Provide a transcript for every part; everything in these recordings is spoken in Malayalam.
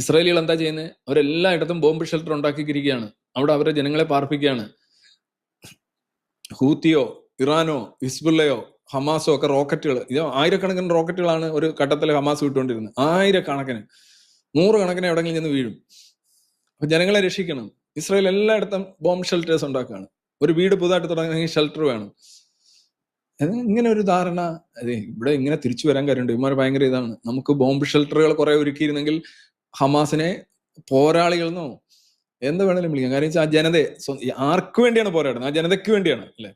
ഇസ്രായേലികൾ എന്താ ചെയ്യുന്നത്? അവരെല്ലായിടത്തും ബോംബ് ഷെൽട്ടർ ഉണ്ടാക്കിയിരിക്കുകയാണ്. അവിടെ അവരെ ജനങ്ങളെ പാർപ്പിക്കുകയാണ്. ഹൂത്തിയോ ഇറാനോ ഹിസ്ബുള്ളയോ ഹമാസോ ഒക്കെ റോക്കറ്റുകൾ, ഇത് ആയിരക്കണക്കിന് റോക്കറ്റുകളാണ് ഒരു ഘട്ടത്തിൽ ഹമാസ് വിട്ടുകൊണ്ടിരുന്നത്. ആയിരക്കണക്കിന്, 100 കണക്കിന് എവിടെങ്കിലും ചെന്ന് വീഴും. അപ്പൊ ജനങ്ങളെ രക്ഷിക്കണം. ഇസ്രായേൽ എല്ലായിടത്തും ബോംബ് ഷെൽട്ടേഴ്സ് ഉണ്ടാക്കുകയാണ്. ഒരു വീട് പുതുതായിട്ട് തുടങ്ങണമെങ്കിൽ ഷെൽട്ടർ വേണം. ഇങ്ങനെ ഒരു ധാരണ ഇവിടെ ഇങ്ങനെ തിരിച്ചു വരാൻ കാര്യമുണ്ട്. ഇവന്മാർ ഭയങ്കര ഇതാണ്. നമുക്ക് ബോംബ് ഷെൽട്ടറുകൾ കുറെ ഒരുക്കിയിരുന്നെങ്കിൽ ഹമാസിനെ പോരാളികളെന്നോ എന്ത് വേണേലും വിളിക്കാം. കാര്യം വെച്ചാൽ ആ ജനതയെ ആർക്ക് വേണ്ടിയാണ് പോരാടുന്നത്? ആ ജനതയ്ക്ക് വേണ്ടിയാണ് അല്ലെ?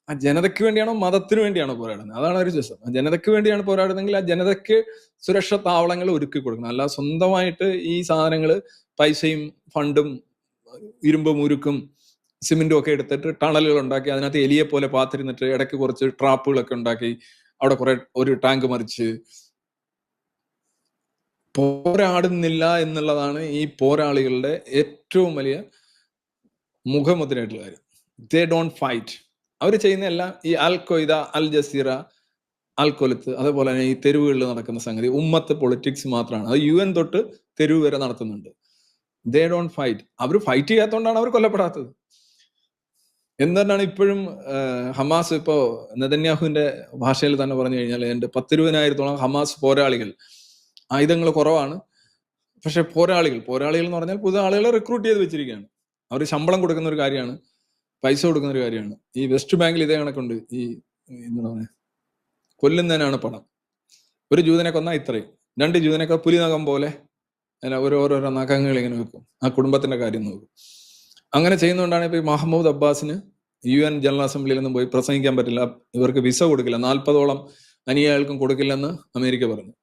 ആ ജനതയ്ക്ക് വേണ്ടിയാണോ മതത്തിന് വേണ്ടിയാണോ പോരാടുന്നത്? അതാണ് ഒരു രസം. ആ ജനതയ്ക്ക് വേണ്ടിയാണ് പോരാടുന്നതെങ്കിൽ ആ ജനതയ്ക്ക് സുരക്ഷാ താവളങ്ങൾ ഒരുക്കി കൊടുക്കണം. അല്ല സ്വന്തമായിട്ട് ഈ സാധനങ്ങൾ പൈസയും ഫണ്ടും ഇരുമ്പ് മുരുക്കും സിമെന്റും ഒക്കെ എടുത്തിട്ട് ടണലുകൾ ഉണ്ടാക്കി അതിനകത്ത് എലിയെ പോലെ പാത്തിരുന്നിട്ട് ഇടയ്ക്ക് കുറച്ച് ട്രാപ്പുകളൊക്കെ ഉണ്ടാക്കി അവിടെ കുറെ ഒരു ടാങ്ക് മറിച്ച് പോരാടുന്നില്ല എന്നുള്ളതാണ് ഈ പോരാളികളുടെ ഏറ്റവും വലിയ മുഖമുദ്രയായിട്ടുള്ള കാര്യം. ദേ ഡോണ്ട് ഫൈറ്റ്. അവർ ചെയ്യുന്ന എല്ലാം ഈ അൽ ഖ്വയ്ദ, അൽ ജസീറ, അൽ കൊലത്ത്, അതേപോലെ തന്നെ ഈ തെരുവുകളിൽ നടക്കുന്ന സംഗതി ഉമ്മത്ത് പൊളിറ്റിക്സ് മാത്രമാണ്. അത് UN തൊട്ട് തെരുവ് വരെ നടത്തുന്നുണ്ട്. They don't fight. അവർ ഫൈറ്റ് ചെയ്യാത്തതുകൊണ്ടാണ് അവർ കൊല്ലപ്പെടാത്തത്. എന്തുകൊണ്ടാണ് ഇപ്പോഴും ഹമാസ് ഇപ്പോ നെതന്യാഹുവിന്റെ ഭാഷയിൽ തന്നെ പറഞ്ഞു കഴിഞ്ഞാൽ 10,000-20,000-ഓളം ഹമാസ് പോരാളികൾ, ആയുധങ്ങൾ കുറവാണ്, പക്ഷെ പോരാളികൾ എന്ന് പറഞ്ഞാൽ പുതിയ ആളുകളെ റിക്രൂട്ട് ചെയ്ത് വെച്ചിരിക്കുകയാണ്. അവർ ശമ്പളം കൊടുക്കുന്ന ഒരു കാര്യമാണ്, പൈസ കൊടുക്കുന്ന ഒരു കാര്യമാണ്. ഈ വെസ്റ്റ് ബാങ്കിൽ ഇതേ കണക്കുണ്ട്. ഈ എന്താ പറയുക, കൊല്ലുന്നതിനാണ് പണം. ഒരു ജൂതനെ കൊന്നാൽ ഇത്രയും, 2 ജൂതനൊക്കെ പുലിനകം പോലെ ഓരോരോ നഖങ്ങൾ ഇങ്ങനെ വെക്കും. ആ കുടുംബത്തിന്റെ കാര്യം നോക്കും. അങ്ങനെ ചെയ്യുന്നതുകൊണ്ടാണ് ഇപ്പൊ ഈ മഹമ്മൂദ് അബ്ബാസിന് UN ജനറൽ അസംബ്ലിയിൽ നിന്നും പോയി പ്രസംഗിക്കാൻ പറ്റില്ല. ഇവർക്ക് വിസ കൊടുക്കില്ല, 40ഓളം അനുയായികൾക്കും കൊടുക്കില്ലെന്ന് അമേരിക്ക പറഞ്ഞു.